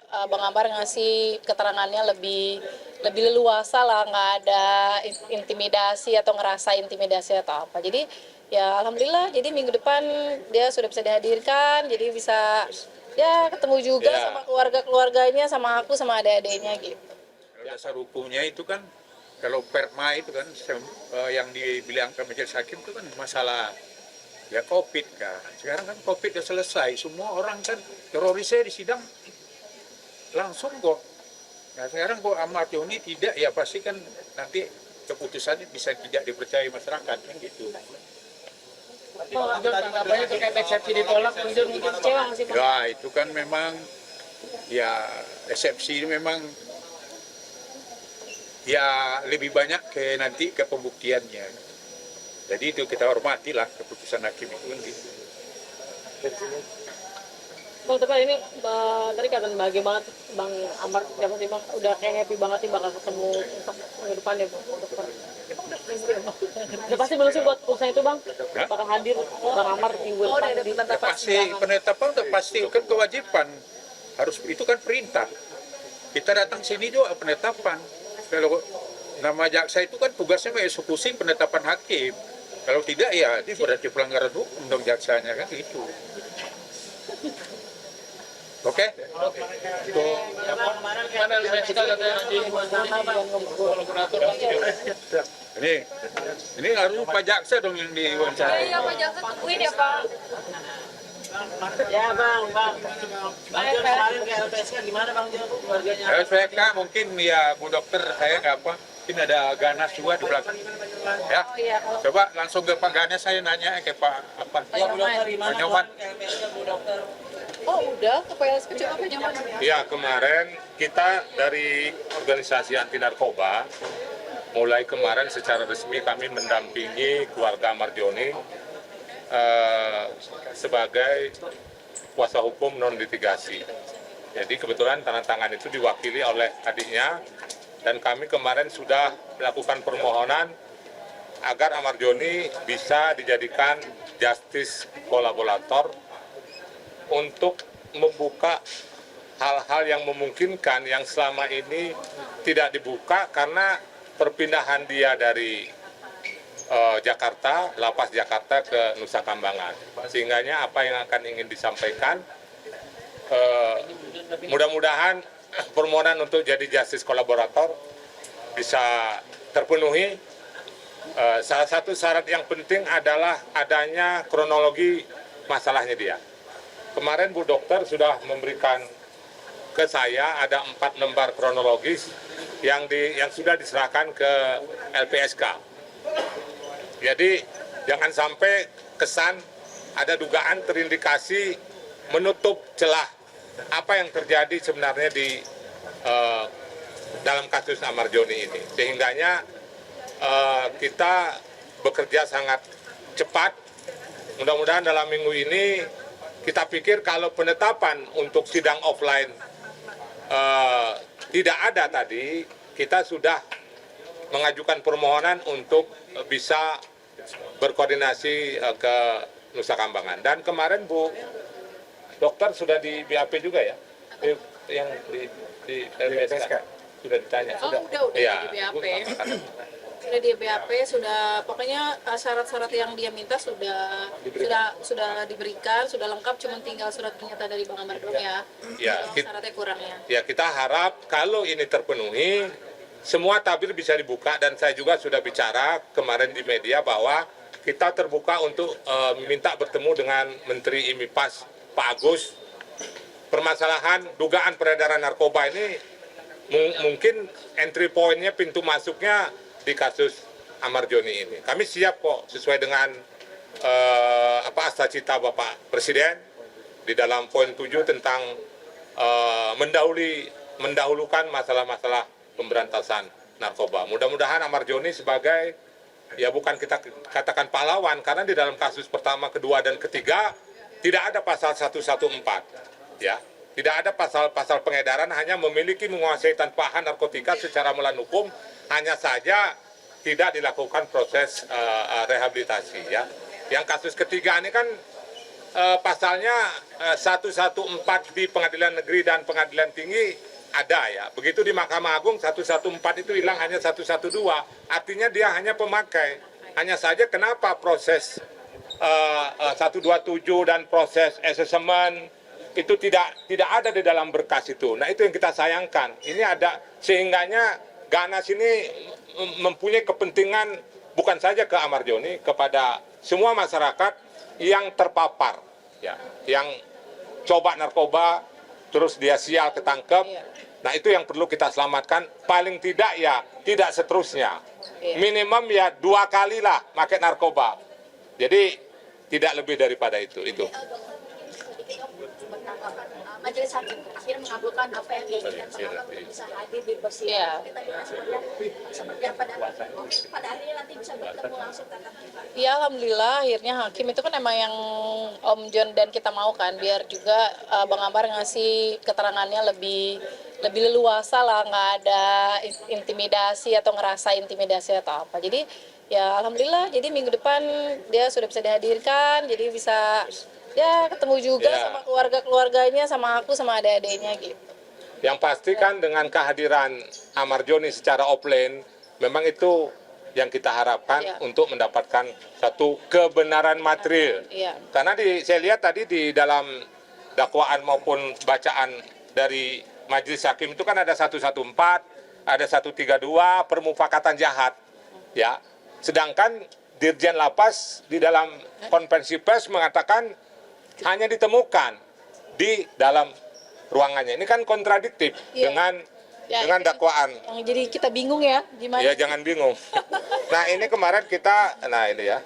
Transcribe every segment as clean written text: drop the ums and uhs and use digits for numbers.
Bang Amar ngasih keterangannya lebih lebih leluasa lah, nggak ada intimidasi atau ngerasa intimidasi atau apa. Jadi ya alhamdulillah, jadi minggu depan dia sudah bisa dihadirkan, jadi bisa ya ketemu juga Ya. sama keluarga-keluarganya, sama aku, sama adik-adiknya gitu. Dasar hukumnya itu kan, kalau perma itu kan yang dibilang ke majelis hakim itu kan masalah ya COVID kan. Sekarang kan COVID udah selesai, semua orang kan terorisnya di sidang langsung kok. Nah sekarang kok Ahmad Yani tidak, ya pasti kan nanti keputusannya bisa tidak dipercaya masyarakat kan gitu. Tanggapannya terkait eksepsi ditolak, mungkin kecewa nggak sih Pak? Ya itu kan memang ya eksepsi ini memang ya lebih banyak ke nanti ke pembuktiannya. Jadi itu kita hormatilah keputusan hakim itu kan gitu. Bang, tapi ini tadi kata bahagia banget Bang Amar, siapa sih Bang? Udah kayak happy banget nih bakal ketemu untuk minggu depan ya Bang, dokter. Udah pasti belum sih buat urusan itu Bang? Bakal hadir Bang Amar minggu depan di Ya pasti penetapan udah pasti kan kewajiban, harus itu kan perintah. Kita datang sini juga penetapan. Kalau nama jaksa itu kan tugasnya mengeksekusi penetapan hakim. Kalau tidak ya itu berarti pelanggaran hukum dong jaksanya kan gitu. Oke? Ini harus Pak Jaksa dong yang diwawancara. Iya Pak Jaksa, tungguin ya Pak. Ya Bang. Bang Jo kemarin ke LPSK gimana Bang Jo keluarganya? LPSK mungkin ya Bu Dokter saya nggak apa. Mungkin ada Ganas juga di belakang. Ya, coba langsung ke Pak Ganas saya nanya ke Pak apa? Bu Dokter gimana Nyoman. ke LPSK Bu Dokter? Oh udah, ke PLSP coba Pak Nyoman. Ya, kemarin kita dari organisasi anti narkoba mulai kemarin secara resmi kami mendampingi keluarga Ahmad Yani sebagai kuasa hukum non litigasi. Jadi kebetulan tanda tangan itu diwakili oleh adiknya dan kami kemarin sudah melakukan permohonan agar Ahmad Yani bisa dijadikan justice kolaborator untuk membuka hal-hal yang memungkinkan yang selama ini tidak dibuka karena perpindahan dia dari Jakarta, lapas Jakarta ke Nusa Kambangan. Sehingganya apa yang akan ingin disampaikan, mudah-mudahan permohonan untuk jadi justice kolaborator bisa terpenuhi. Salah satu syarat yang penting adalah adanya kronologi masalahnya dia. Kemarin Bu Dokter sudah memberikan ke saya ada 4 lembar kronologis yang sudah diserahkan ke LPSK. Jadi jangan sampai kesan ada dugaan terindikasi menutup celah apa yang terjadi sebenarnya di dalam kasus Ahmad Yani ini. Sehingganya kita bekerja sangat cepat. Mudah-mudahan dalam minggu ini kita pikir kalau penetapan untuk sidang offline tidak ada tadi, kita sudah mengajukan permohonan untuk bisa berkoordinasi ke Nusa Kambangan. Dan kemarin Bu Dokter sudah di BAP juga ya? Yang di LPSK sudah ditanya. Oh udah Ya, di BAP. Sudah di BAP, sudah pokoknya syarat-syarat yang dia minta sudah diberikan, sudah lengkap, cuma tinggal surat pernyataan dari Bang Amar doang ya. Ya, Syaratnya kurangnya. Ya, kita harap kalau ini terpenuhi, semua tabir bisa dibuka dan saya juga sudah bicara kemarin di media bahwa kita terbuka untuk minta bertemu dengan Menteri IMIPAS Pak Agus. Permasalahan dugaan peredaran narkoba ini mungkin entry point-nya, pintu masuknya di kasus Ahmad Yani ini. Kami siap kok sesuai dengan cita Bapak Presiden di dalam poin 7 tentang mendahulukan masalah-masalah pemberantasan narkoba. Mudah-mudahan Ahmad Yani sebagai, ya bukan kita katakan pahlawan, karena di dalam kasus pertama, kedua, dan ketiga tidak ada pasal 114, ya. Tidak ada pasal-pasal pengedaran, hanya memiliki menguasai tanpahan narkotika secara melawan hukum, hanya saja tidak dilakukan proses rehabilitasi, ya. Yang kasus ketiga ini kan pasalnya 114 di Pengadilan Negeri dan Pengadilan Tinggi ada ya. Begitu di Mahkamah Agung 114 itu hilang hanya 112. Artinya dia hanya pemakai. Hanya saja kenapa proses 127 dan proses asesmen itu tidak ada di dalam berkas itu. Nah, itu yang kita sayangkan. Ini ada sehingganya Ganas ini mempunyai kepentingan bukan saja ke Amarjoni, kepada semua masyarakat yang terpapar, ya, yang coba narkoba, terus dia sial ketangkep. Nah, itu yang perlu kita selamatkan. Paling tidak ya tidak seterusnya. Minimum ya 2 kali lah pakai narkoba. Jadi tidak lebih daripada itu. Majelis Hakim akhirnya mengabulkan apa yang diinginkan pengamat untuk bisa hadir di persidangan. Iya. Kita juga seperti apa pada akhirnya nanti bisa bertemu langsung tatap muka. Ya alhamdulillah akhirnya hakim itu kan emang yang Om John dan kita mau kan, biar juga Bang Amar ngasih keterangannya lebih leluasa lah, nggak ada intimidasi atau ngerasa intimidasi atau apa. Jadi ya alhamdulillah, jadi minggu depan dia sudah bisa dihadirkan, jadi bisa ya ketemu juga Ya. sama keluarganya, sama aku, sama adik-adiknya gitu. Yang pasti kan dengan kehadiran Amarjoni secara offline, memang itu yang kita harapkan Ya. untuk mendapatkan satu kebenaran material. Iya. Karena saya lihat tadi di dalam dakwaan maupun bacaan dari Majelis Hakim itu kan ada 114, ada 132, permufakatan jahat. Ya. Sedangkan Dirjen Lapas di dalam konferensi pers mengatakan hanya ditemukan di dalam ruangannya. Ini kan kontradiktif Iya. dengan Ya, dakwaan. Yang jadi kita bingung ya, gimana? Ya jangan bingung. Nah ini kemarin kita, nah ini ya.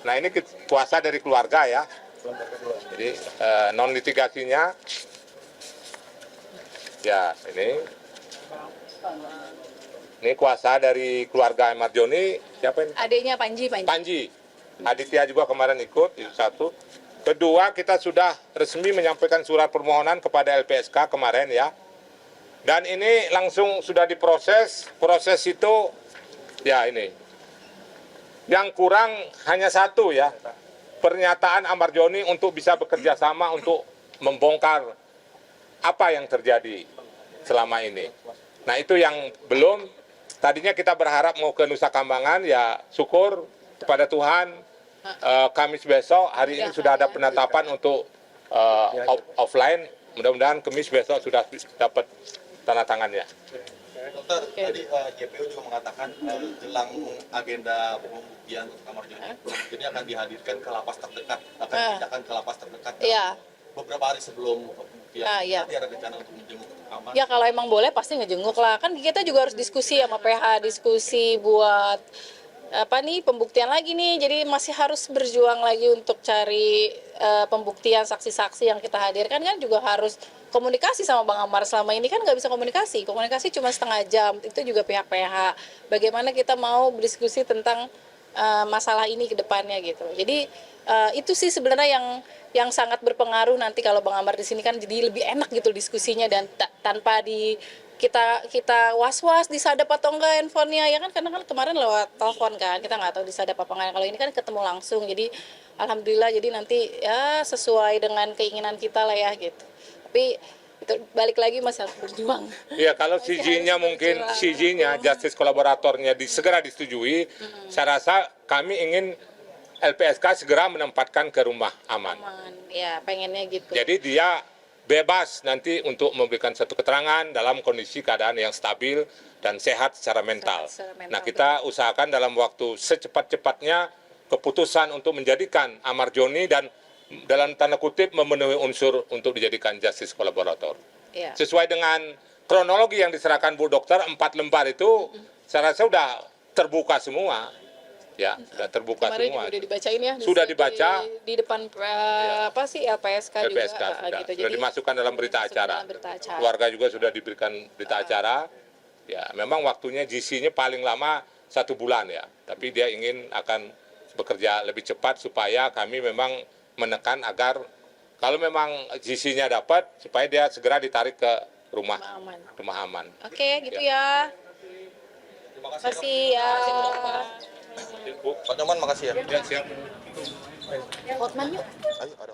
Nah ini kuasa dari keluarga ya. Jadi non litigasinya, ya ini kuasa dari keluarga Amarjoni. Siapa ini? Adiknya Panji. Panji. Aditya juga kemarin ikut, itu satu. Kedua, kita sudah resmi menyampaikan surat permohonan kepada LPSK kemarin ya. Dan ini langsung sudah diproses. Proses itu, ya ini. Yang kurang hanya satu ya. Pernyataan Amarjoni untuk bisa bekerja sama untuk membongkar apa yang terjadi selama ini. Nah itu yang belum. Tadinya kita berharap mau ke Nusa Kambangan, ya syukur kepada Tuhan. Kamis besok, hari ini sudah ada penetapan untuk offline. Mudah-mudahan Kamis besok sudah dapat tanda tangannya. Dokter, tadi JPU juga mengatakan jelang agenda pembuktian Amarjoni ini akan dihadirkan ke lapas terdekat, akan dipindahkan ke lapas terdekat. Iya. Beberapa hari sebelum pembuktian, Iya. nanti ada rencana untuk menjenguk Amar. Ya kalau emang boleh pasti ngejenguk lah. Kan kita juga harus diskusi sama PH, diskusi buat apa nih pembuktian lagi nih. Jadi masih harus berjuang lagi untuk cari pembuktian saksi-saksi yang kita hadirkan, kan juga harus komunikasi sama Bang Amar. Selama ini kan nggak bisa komunikasi cuma setengah jam, itu juga pihak PH. Bagaimana kita mau berdiskusi tentang masalah ini ke depannya gitu. Jadi itu sih sebenarnya yang sangat berpengaruh nanti kalau Bang Amar di sini, kan jadi lebih enak gitu diskusinya, dan tanpa kita was-was disadap atau enggak handphonenya ya kan, karena kan kemarin lewat telepon kan, kita nggak tahu disadap apa enggak. Kalau ini kan ketemu langsung, jadi alhamdulillah, jadi nanti ya sesuai dengan keinginan kita lah ya gitu. Tapi itu balik lagi masih harus berjuang. Ya kalau CJ-nya mungkin CJ-nya justice kolaboratornya segera disetujui, saya rasa kami ingin LPSK segera menempatkan ke rumah aman. Aman, ya pengennya gitu. Jadi dia bebas nanti untuk memberikan satu keterangan dalam kondisi keadaan yang stabil dan sehat secara mental. Secara mental, Nah kita usahakan dalam waktu secepat-cepatnya keputusan untuk menjadikan Amarjoni dan dalam tanda kutip memenuhi unsur untuk dijadikan justice kolaborator. Ya. Sesuai dengan kronologi yang diserahkan Bu Dokter 4 lembar itu, saya rasa sudah terbuka semua. Ya, sudah terbuka Kemarin semua. juga udah dibacain ya. Sudah dibaca. Di depan apa sih LPSK, LPSK juga sudah, gitu. sudah dimasukkan dalam berita masuk acara. dalam berita acara. Keluarga juga sudah diberikan berita acara. Ya, memang waktunya GC-nya paling lama 1 bulan ya. Tapi dia ingin akan bekerja lebih cepat supaya kami memang menekan agar kalau memang GC-nya dapat, supaya dia segera ditarik ke rumah Rumah aman. aman. Oke, gitu ya. Terima Terima kasih ya. Pak Nyoman, makasih ya. Ya siap. Hotman yuk. Ayo, ada